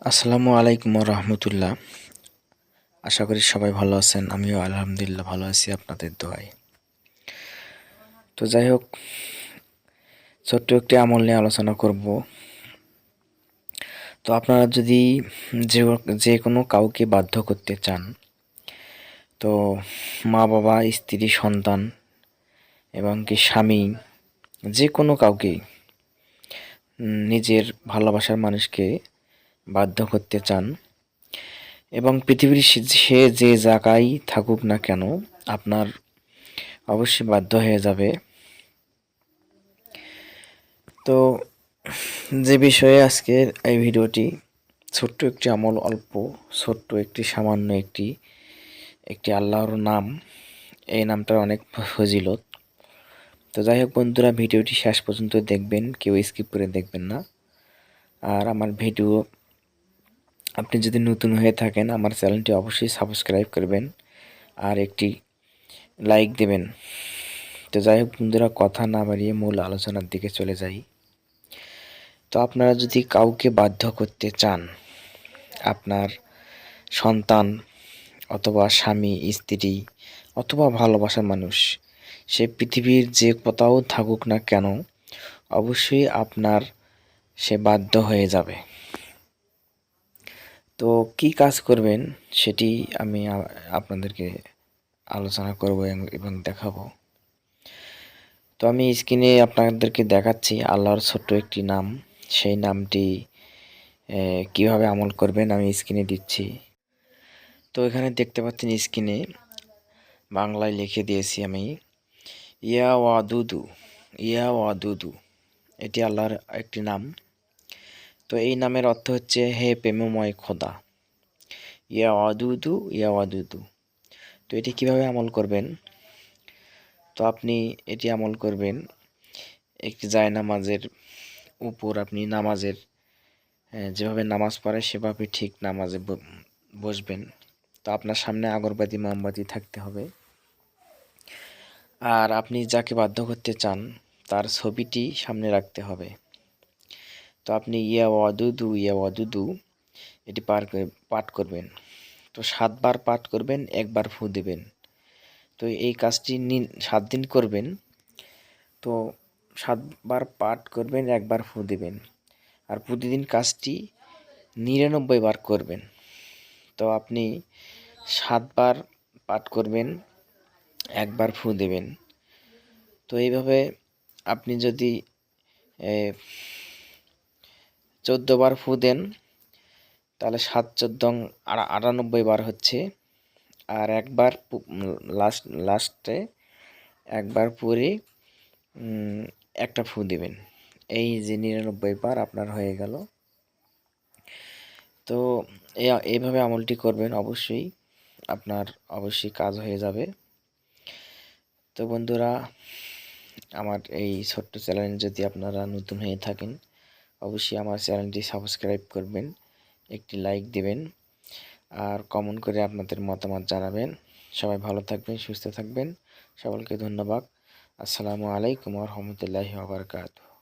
আসসালামু আলাইকুম রহমতুল্লাহ। আশা করি সবাই ভালো আছেন। আমিও আলহামদুলিল্লাহ ভালো আছি আপনাদের দোয়ায়। তো যাই হোক, ছোট্ট একটি আমল নিয়ে আলোচনা করব। তো আপনারা যদি যে যে কোনো কাউকে বাধ্য করতে চান, তো মা বাবা, স্ত্রী, সন্তান এবং কি স্বামী, যে কোনো কাউকে নিজের ভালোবাসার মানুষকে বাধ্য করতে চান এবং পৃথিবীর সে যে জায়গায় থাকুক না কেন, আপনার অবশ্যই বাধ্য হয়ে যাবে। তো যে বিষয়ে আজকের এই ভিডিওটি, ছোট্ট একটি আমল, অল্প ছোট্ট একটি সামান্য একটি একটি আল্লাহর নাম। এই নামটার অনেক ফজিলত। তো যাই হোক বন্ধুরা, ভিডিওটি শেষ পর্যন্ত দেখবেন, কেউ স্কিপ করে দেখবেন না। আর আমার ভিডিও আপনি যদি নতুন হয়ে থাকেন, আমার চ্যানেলটি অবশ্যই সাবস্ক্রাইব করবেন আর একটি লাইক দেবেন। তো যাই হোক বন্ধুরা, কথা না বাড়িয়ে মূল আলোচনার দিকে চলে যাই। তো আপনারা যদি কাউকে বাধ্য করতে চান, আপনার সন্তান অথবা স্বামী, স্ত্রী অথবা ভালোবাসার মানুষ, সে পৃথিবীর যে কোথাও থাকুক না কেন, অবশ্যই আপনার সে বাধ্য হয়ে যাবে। তো কি কাজ করবেন সেটি আমি আপনাদেরকে আলোচনা করব এবং দেখাবো। তো আমি স্ক্রিনে আপনাদেরকে দেখাচ্ছি আল্লাহর ছোট্ট একটি নাম। সেই নামটি কিভাবে আমল করবেন আমি স্ক্রিনে দিচ্ছি। তো এখানে দেখতে পাচ্ছেন স্ক্রিনে বাংলায় লিখে দিয়েছি আমি, ইয়া ওয়াদুদু, ইয়া ওয়াদুদু। এটি আল্লাহর একটি নাম। তো এই নামের অর্থ হচ্ছে হে প্রেমময় খোদা। ইয়া ওয়াদুদু, ইয়া ওয়াদুদু। তো এটি কিভাবে আমল করবেন? তো আপনি এটি আমল করবেন একটি জায়নামাজের উপর। আপনি নামাজের যেভাবে নামাজ পড়ে সেভাবে ঠিক নামাজে বসবেন। তো আপনার সামনে আগরবাতি, মোমবাতি থাকতে হবে। আর আপনি যাকে বাধ্য করতে চান তার ছবিটি সামনে রাখতে হবে। তো আপনি ইয়া ওয়াদুদু, ইয়া ওয়াদুদু এটি পাঠ করবেন। তো 7 বার পাঠ করবেন, একবার ফু দেবেন। তো এই কাজটি 7 দিন করবেন। তো 7 বার পাঠ করবেন, একবার ফু দেবেন। আর প্রতিদিন কাজটি 99 বার করবেন। তো আপনি 7 বার পাঠ করবেন, একবার ফু দেবেন। তো এইভাবে আপনি যদি 14 বার ফু দেন, তাহলে 7 14 98 বার হচ্ছে। আর একবার লাস্টে একবার পরে একটা ফু দেবেন। এই যে 99 বার আপনার হয়ে গেল। তো এইভাবে আমলটি করবেন, অবশ্যই আপনার অবশ্যই কাজ হয়ে যাবে। তো বন্ধুরা, আমার এই ছোট্ট চ্যানেল যদি আপনারা নতুন হয়ে থাকেন, অবশ্যই আমার চ্যানেলটি সাবস্ক্রাইব করবেন, একটি লাইক দিবেন আর কমেন্ট করে আপনাদের মতামত জানাবেন। সবাই ভালো থাকবেন, সুস্থ থাকবেন। সকলকে ধন্যবাদ। আসসালামু আলাইকুম ওয়া রাহমাতুল্লাহি ওয়া বারাকাতুহু।